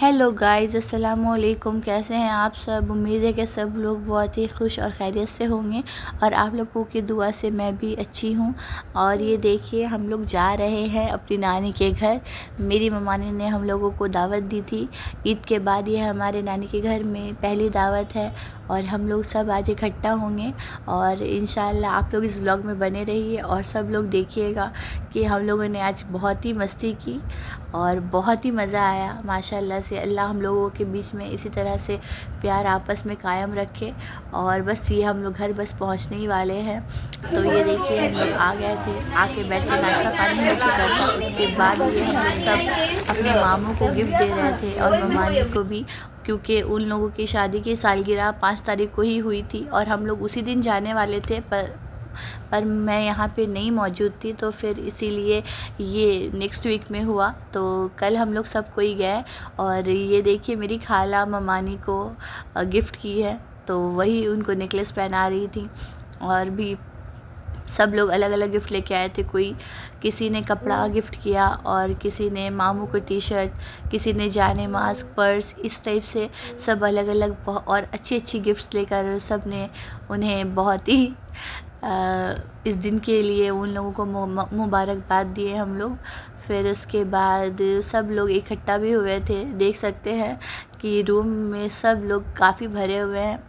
Hello guys, अस्सलाम वालेकुम। कैसे हैं आप सब? उम्मीद है कि सब लोग बहुत ही खुश और खैरियत से होंगे और आप लोगों की दुआ से मैं भी अच्छी हूँ। और ये देखिए, हम लोग जा रहे हैं अपनी नानी के घर। मेरी ममानी ने हम लोगों को दावत दी थी ईद के बाद। ये हमारे नानी के घर में पहली दावत है और हम लोग सब आज इकट्ठा होंगे। और इंशाल्लाह आप लोग इस व्लॉग में बने रहिए और सब लोग देखिएगा कि हम लोगों ने आज बहुत ही मस्ती की और बहुत ही मज़ा आया। माशाल्लाह से अल्लाह हम लोगों के बीच में इसी तरह से प्यार आपस में कायम रखे। और बस ये हम लोग घर बस पहुंचने ही वाले हैं। तो ये देखिए, हम लोग आ गए थे, आके बैठ के नाश्ता पानी हो चुका था। उसके बाद ये हम लोग सब अपने मामू को गिफ्ट दे रहे थे और ममानी को भी, क्योंकि उन लोगों की शादी की सालगिरह 5 तारीख को ही हुई थी और हम लोग उसी दिन जाने वाले थे। पर मैं यहाँ पे नहीं मौजूद थी, तो फिर इसीलिए ये नेक्स्ट वीक में हुआ। तो कल हम लोग सब कोई गए और ये देखिए, मेरी खाला ममानी को गिफ्ट की है, तो वही उनको नेकलेस पहना रही थी। और भी सब लोग अलग अलग गिफ्ट लेके आए थे। कोई किसी ने कपड़ा गिफ्ट किया और किसी ने मामू को टी शर्ट, किसी ने जाने मास्क, पर्स, इस टाइप से सब अलग अलग और अच्छी अच्छी गिफ्ट्स लेकर सब ने उन्हें बहुत ही इस दिन के लिए उन लोगों को मुबारकबाद दिए हम लोग। फिर उसके बाद सब लोग इकट्ठा भी हुए थे। देख सकते हैं कि रूम में सब लोग काफ़ी भरे हुए हैं।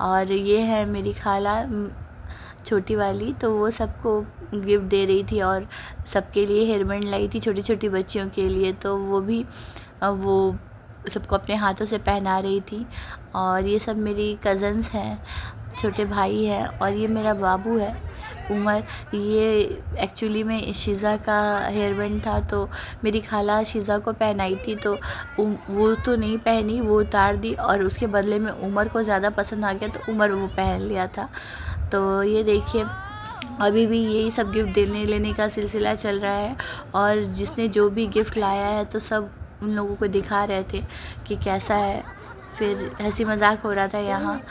और ये है मेरी खाला छोटी वाली, तो वो सबको गिफ्ट दे रही थी और सबके लिए हेयर बैंड लाई थी छोटी छोटी बच्चियों के लिए। तो वो भी वो सबको अपने हाथों से पहना रही थी। और ये सब मेरी कज़न्स हैं, छोटे भाई है और ये मेरा बाबू है उमर। ये एक्चुअली में शीज़ा का हेयर बैंड था, तो मेरी खाला शीज़ा को पहनाई थी, तो वो तो नहीं पहनी, वो उतार दी और उसके बदले में उमर को ज़्यादा पसंद आ गया तो उमर वो पहन लिया था। तो ये देखिए, अभी भी यही सब गिफ्ट देने लेने का सिलसिला चल रहा है। और जिसने जो भी गिफ्ट लाया है तो सब उन लोगों को दिखा रहे थे कि कैसा है। फिर हंसी मजाक हो रहा था यहाँ।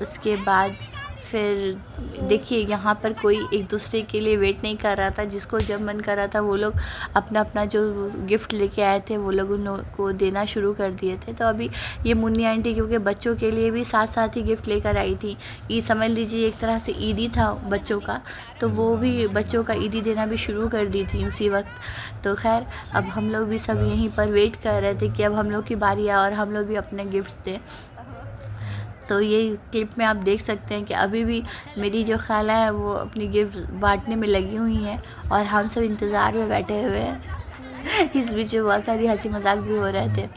उसके बाद फिर देखिए, यहाँ पर कोई एक दूसरे के लिए वेट नहीं कर रहा था। जिसको जब मन कर रहा था वो लोग अपना अपना जो गिफ्ट लेके आए थे वो लोग उन लोगों को देना शुरू कर दिए थे। तो अभी ये मुन्नी आंटी क्योंकि बच्चों के लिए भी साथ साथ ही गिफ्ट लेकर आई थी। ईद समझ लीजिए एक तरह से ईदी था बच्चों का, तो वो भी बच्चों का ईदी देना भी शुरू कर दी थी उसी वक्त। तो खैर, अब हम लोग भी सब यहीं पर वेट कर रहे थे कि अब हम लोग की बारी आए और हम लोग भी अपने गिफ्ट दें। तो ये क्लिप में आप देख सकते हैं कि अभी भी मेरी जो खाला है वो अपनी गिफ्ट बांटने में लगी हुई हैं और हम सब इंतज़ार में बैठे हुए हैं। इस बीच में बहुत सारी हंसी मजाक भी हो रहे थे।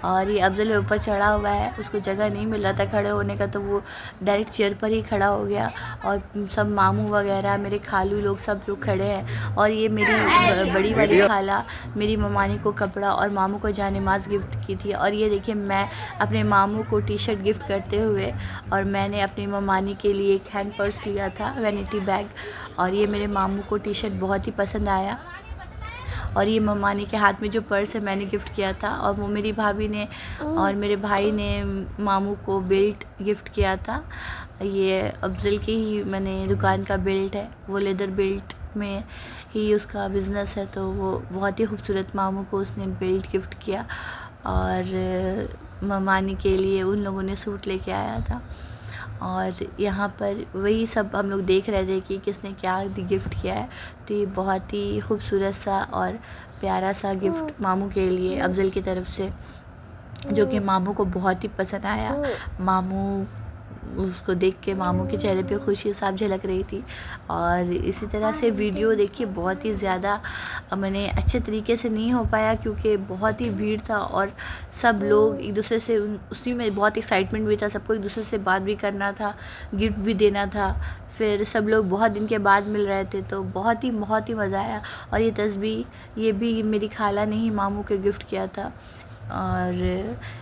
और ये अफजल ऊपर चढ़ा हुआ है, उसको जगह नहीं मिल रहा था खड़े होने का, तो वो डायरेक्ट चेयर पर ही खड़ा हो गया। और सब मामू वगैरह, मेरे खालू लोग, सब लोग खड़े हैं। और ये मेरी बड़ी वाली खाला मेरी ममानी को कपड़ा और मामू को जानेमाज़ गिफ्ट की थी। और ये देखिए, मैं अपने मामू को टी शर्ट गिफ्ट करते हुए, और मैंने अपनी ममानी के लिए एक हैंड पर्स लिया था, वैनिटी बैग। और ये मेरे मामू को टी शर्ट बहुत ही पसंद आया। और ये ममानी के हाथ में जो पर्स है मैंने गिफ्ट किया था। और वो मेरी भाभी ने और मेरे भाई ने मामू को बेल्ट गिफ्ट किया था। ये अफजल की ही मैंने दुकान का बेल्ट है, वो लेदर बेल्ट में ही उसका बिज़नेस है, तो वो बहुत ही खूबसूरत मामू को उसने बेल्ट गिफ्ट किया। और ममानी के लिए उन लोगों ने सूट लेके आया था। और यहाँ पर वही सब हम लोग देख रहे थे कि किसने क्या गिफ्ट किया है। तो ये बहुत ही खूबसूरत सा और प्यारा सा गिफ्ट मामू के लिए अफजल की तरफ से, जो कि मामू को बहुत ही पसंद आया। मामू उसको देख के मामू के चेहरे पे खुशी साफ झलक रही थी। और इसी तरह से वीडियो देखिए, बहुत ही ज़्यादा मैंने अच्छे तरीके से नहीं हो पाया क्योंकि बहुत ही भीड़ था और सब लोग एक दूसरे से उसी में बहुत एक्साइटमेंट भी था, सबको एक दूसरे से बात भी करना था, गिफ्ट भी देना था। फिर सब लोग बहुत दिन के बाद मिल रहे थे, तो बहुत ही मज़ा आया। और ये तस्वीर ये भी मेरी खाला ने ही मामू के गिफ्ट किया था। और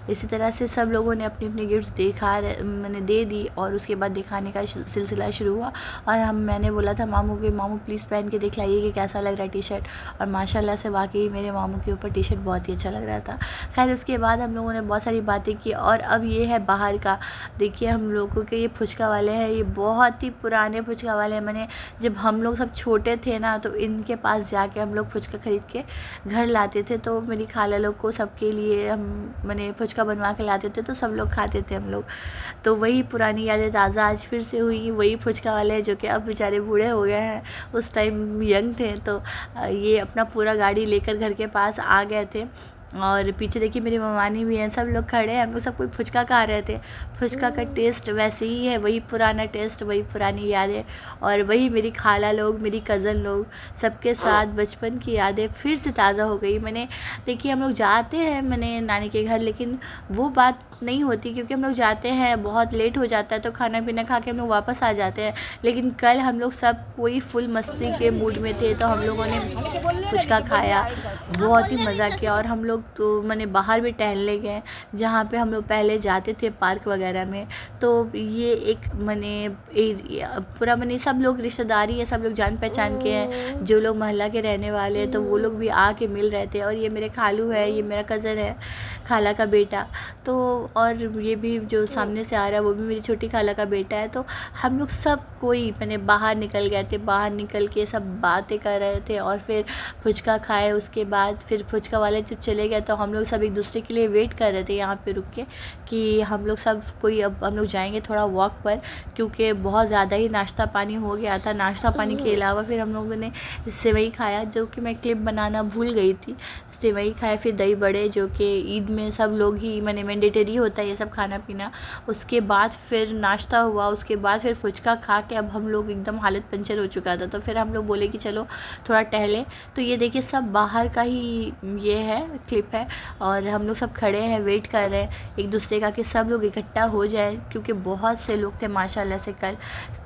इसी तरह से सब लोगों ने अपनी अपनी गिफ्ट्स मैंने दे दी और उसके बाद दिखाने का सिलसिला शुरू हुआ। और मैंने बोला था मामू के, मामू प्लीज़ पहन के दिखलाइए कि कैसा लग रहा है टी शर्ट। और माशाल्लाह से वाकई मेरे मामू के ऊपर टी शर्ट बहुत ही अच्छा लग रहा था। खैर, उसके बाद हम लोगों ने बहुत सारी बातें की। और अब ये है बाहर का, देखिए हम लोगों के ये फुचका वाले हैं, ये बहुत ही पुराने फुचका वाले हैं। मैंने जब हम लोग सब छोटे थे ना, तो इनके पास जाके हम लोग फुचका ख़रीद के घर लाते थे। तो मेरी खाला लोग को सबके लिए ये हम मैंने फुचका बनवा के लाते थे तो सब लोग खाते थे हम लोग। तो वही पुरानी यादें ताज़ा आज फिर से हुई। वही फुचका वाले जो कि अब बेचारे बूढ़े हो गए हैं, उस टाइम यंग थे, तो ये अपना पूरा गाड़ी लेकर घर के पास आ गए थे। और पीछे देखिए मेरी ममानी भी हैं, सब लोग खड़े हैं, हम लोग सब कोई फुचका खा रहे थे। फुचका का टेस्ट वैसे ही है, वही पुराना टेस्ट, वही पुरानी यादें, और वही मेरी खाला लोग, मेरी कज़न लोग, सबके साथ बचपन की यादें फिर से ताज़ा हो गई। मैंने देखिए हम लोग जाते हैं मैंने नानी के घर, लेकिन वो बात नहीं होती क्योंकि हम लोग जाते हैं बहुत लेट हो जाता है, तो खाना पीना खा के हम लोग वापस आ जाते हैं। लेकिन कल हम लोग सब कोई फुल मस्ती के मूड में थे, तो हम लोगों ने फुचका खाया, बहुत ही मज़ा किया। और हम लोग तो मैंने बाहर भी टहलने गए, जहाँ पे हम लोग पहले जाते थे पार्क वगैरह में। तो ये एक मैंने पूरा मैंने सब लोग रिश्तेदारी है, सब लोग जान पहचान के हैं, जो लोग मोहल्ला के रहने वाले हैं, तो वो लोग भी आके मिल रहे थे। और ये मेरे खालू है, ये मेरा कज़न है, खाला का बेटा, तो और ये भी जो सामने से आ रहा है वो भी मेरी छोटी खाला का बेटा है। तो हम लोग सब कोई मैंने बाहर निकल गए थे, बाहर निकल के सब बातें कर रहे थे, और फिर फुचका खाए। उसके बाद फिर फुचका वाले जब चले गए तो हम लोग सब एक दूसरे के लिए वेट कर रहे थे यहाँ पे रुक के, कि हम लोग सब कोई अब हम लोग जाएंगे थोड़ा वॉक पर, क्योंकि बहुत ज़्यादा ही नाश्ता पानी हो गया था। नाश्ता पानी के अलावा फिर हम लोगों ने सेवई खाया, जो कि मैं क्लिप बनाना भूल गई थी। सेवई खाए, फिर दही बड़े, जो कि ईद में सब लोग ही मैंने मैंडेटरी होता है ये सब खाना पीना। उसके बाद फिर नाश्ता हुआ, उसके बाद फिर फुचका खा के अब हम लोग एकदम हालत पंचर हो चुका था, तो फिर हम लोग बोले कि चलो थोड़ा टहलें। तो ये देखिए सब बाहर का ही ये है क्लिप है, और हम लोग सब खड़े हैं, वेट कर रहे हैं एक दूसरे का कि सब लोग इकट्ठा हो जाए, क्योंकि बहुत से लोग थे माशाल्लाह से। कल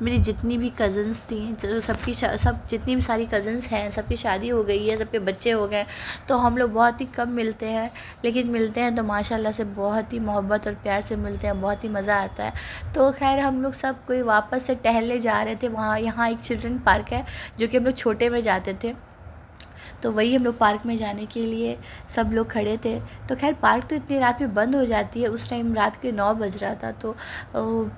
मेरी जितनी भी कज़न्स थी, जो सबकी सब जितनी भी सारी कज़न्स हैं, सबकी शादी हो गई है, सबके बच्चे हो गए, तो हम लोग बहुत ही कम मिलते हैं, लेकिन मिलते हैं तो माशाल्लाह से बहुत ही मोहब्बत और प्यार से मिलते हैं, बहुत ही मज़ा आता है। तो खैर हम लोग सब कोई वापस से टहलने जा रहे थे वहाँ, यहाँ एक चिल्ड्रन पार्क है जो कि हम लोग छोटे में जाते थे, तो वही हम लोग पार्क में जाने के लिए सब लोग खड़े थे। तो खैर पार्क तो इतनी रात में बंद हो जाती है, उस टाइम रात के 9 बज रहा था, तो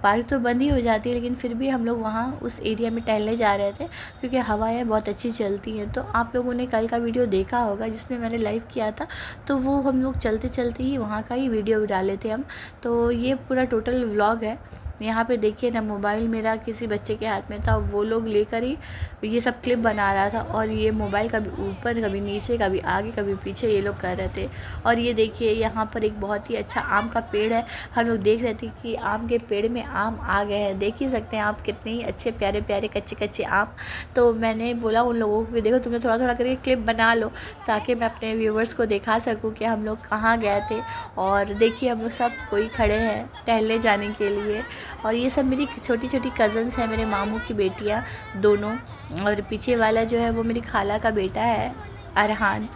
पार्क तो बंद ही हो जाती है, लेकिन फिर भी हम लोग वहाँ उस एरिया में टहलने जा रहे थे, क्योंकि हवाएं बहुत अच्छी चलती हैं। तो आप लोगों ने कल का वीडियो देखा होगा जिसमें मैंने लाइव किया था, तो वो हम लोग चलते चलते ही वहाँ का ही वीडियो डाले थे हम। तो ये पूरा टोटल व्लॉग है। यहाँ पे देखिए ना, मोबाइल मेरा किसी बच्चे के हाथ में था, वो लोग लेकर ही ये सब क्लिप बना रहा था, और ये मोबाइल कभी ऊपर कभी नीचे कभी आगे कभी पीछे ये लोग कर रहे थे। और ये देखिए यहाँ पर एक बहुत ही अच्छा आम का पेड़ है, हम लोग देख रहे थे कि आम के पेड़ में आम आ गए हैं। देख ही सकते हैं आप कितने ही अच्छे प्यारे प्यारे कच्चे कच्चे आम। तो मैंने बोला उन लोगों को, देखो तुमने थोड़ा थोड़ा करके क्लिप बना लो, ताकि मैं अपने व्यूवर्स को दिखा सकूँ कि हम लोग कहाँ गए थे। और देखिए हम लोग सब कोई खड़े हैं टहलने जाने के लिए, और ये सब मेरी छोटी छोटी कज़न्स हैं, मेरे मामू की बेटियां दोनों, और पीछे वाला जो है वो मेरी खाला का बेटा है अरहान।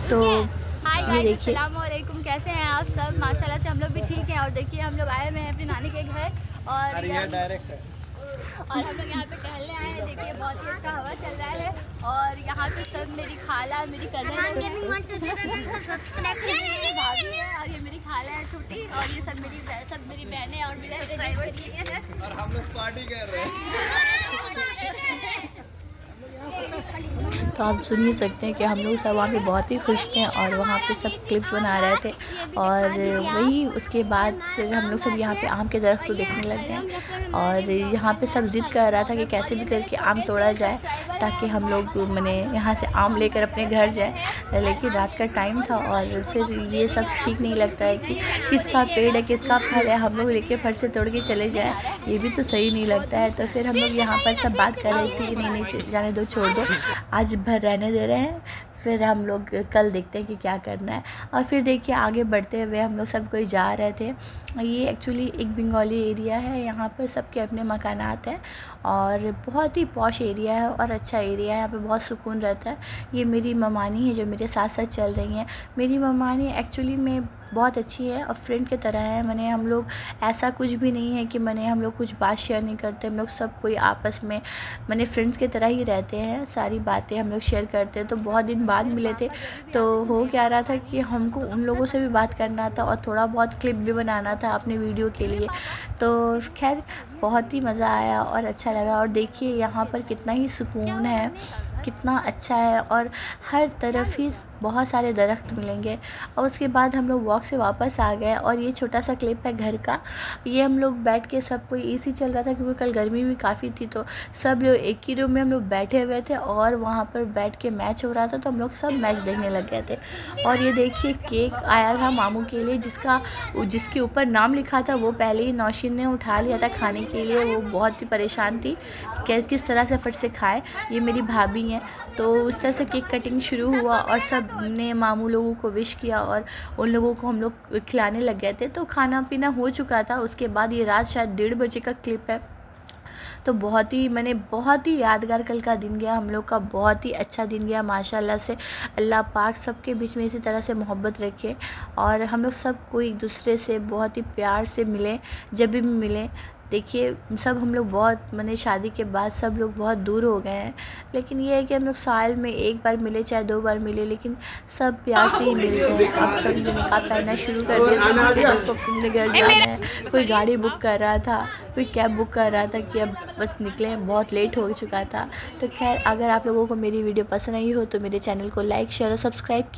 तो ये देखिए, अस्सलाम वालेकुम, कैसे हैं आप सब? माशाल्लाह से हम लोग भी ठीक हैं। और देखिए हम लोग आए हुए हैं अपनी नानी के घर, और हम लोग यहाँ पे टहलने आए हैं। देखिए बहुत ही अच्छा हवा चल रहा है, और यहाँ पे सब मेरी खाला, मेरी कज़न भाभी है, और ये मेरी खाला है छोटी, और ये सब मेरी बहनें और मेरे सब्सक्राइबर्स, और हम लोग पार्टी कर रहे हैं। तो आप सुन ही सकते हैं कि हम लोग सब वहाँ पे बहुत ही खुश थे, और वहाँ पे सब क्लिप्स बना रहे थे। और वही उसके बाद फिर हम लोग सब यहाँ पे आम के दरख्त को देखने लग गए, और यहाँ पे सब ज़िद कर रहा था कि कैसे भी करके आम तोड़ा जाए, ताकि हम लोग मैंने यहाँ से आम लेकर अपने घर जाए। लेकिन रात का टाइम था, और फिर ये सब ठीक नहीं लगता है कि किसका पेड़ है किसका फल है हम लोग लेके फट से तोड़ के चले जाएँ, ये भी तो सही नहीं लगता है। तो फिर हम लोग यहाँ पर सब बात कर रहे थे कि नहीं नहीं जाने दो, छोड़ दो, आज भर रहने दे रहे हैं, फिर हम लोग कल देखते हैं कि क्या करना है। और फिर देखिए आगे बढ़ते हुए हम लोग सब कोई जा रहे थे। ये एक्चुअली एक बंगाली एरिया है, यहाँ पर सबके अपने मकानात हैं, और बहुत ही पॉश एरिया है और अच्छा एरिया है, यहाँ पे बहुत सुकून रहता है। ये मेरी ममानी है जो मेरे साथ साथ चल रही हैं। मेरी ममानी एक्चुअली में बहुत अच्छी है और फ्रेंड की तरह है। मैंने हम लोग ऐसा कुछ भी नहीं है कि मैंने हम लोग कुछ बात शेयर नहीं करते, हम लोग सब कोई आपस में मैंने फ्रेंड्स की तरह ही रहते हैं, सारी बातें हम लोग शेयर करते हैं। तो बहुत दिन बाद मिले थे, तो हो क्या रहा था कि हमको उन लोगों से भी बात करना था और थोड़ा बहुत क्लिप भी बनाना था अपने वीडियो के लिए। तो खैर बहुत ही मज़ा आया और अच्छा लगा। और देखिए यहाँ पर कितना ही सुकून है, कितना अच्छा है, और हर तरफ ही बहुत सारे दरख्त मिलेंगे। और उसके बाद हम लोग वॉक से वापस आ गए और ये छोटा सा क्लिप है घर का। ये हम लोग बैठ के सब कोई एसी चल रहा था क्योंकि कल गर्मी भी काफ़ी थी, तो सब लोग एक ही रूम में हम लोग बैठे हुए थे और वहाँ पर बैठ के मैच हो रहा था, तो हम लोग सब मैच देखने लग गए थे। और ये देखिए केक आया था मामू के लिए, जिसके ऊपर नाम लिखा था वो पहले ही नौशीन ने उठा लिया था खाने के लिए। वो बहुत ही परेशान थी कि किस तरह से फट से खाए। ये मेरी भाभी हैं, तो उस तरह से केक कटिंग शुरू हुआ और सब ने मामू लोगों को विश किया और उन लोगों को हम लोग खिलाने लग गए थे। तो खाना पीना हो चुका था। उसके बाद ये रात शायद 1:30 बजे का क्लिप है। तो बहुत ही यादगार कल का दिन गया हम लोग का, बहुत ही अच्छा दिन गया माशाल्लाह से। अल्लाह पाक सबके बीच में इसी तरह से मोहब्बत रखे और हम लोग सब को एक दूसरे से बहुत ही प्यार से मिले। जब भी मिले देखिए सब हम लोग बहुत शादी के बाद सब लोग बहुत दूर हो गए हैं, लेकिन ये है कि हम लोग साल में एक बार मिले चाहे 2 बार मिले, लेकिन सब प्यार से ही मिलते हैं। अब सब ने निकाह पहनना शुरू कर दिया क्योंकि सबको अपने घर जाना है। कोई गाड़ी बुक कर रहा था, कोई कैब बुक कर रहा था कि अब बस निकले, बहुत लेट हो चुका था। तो खैर अगर आप लोगों को मेरी वीडियो पसंद आई हो तो मेरे चैनल को लाइक शेयर और सब्सक्राइब कीजिए।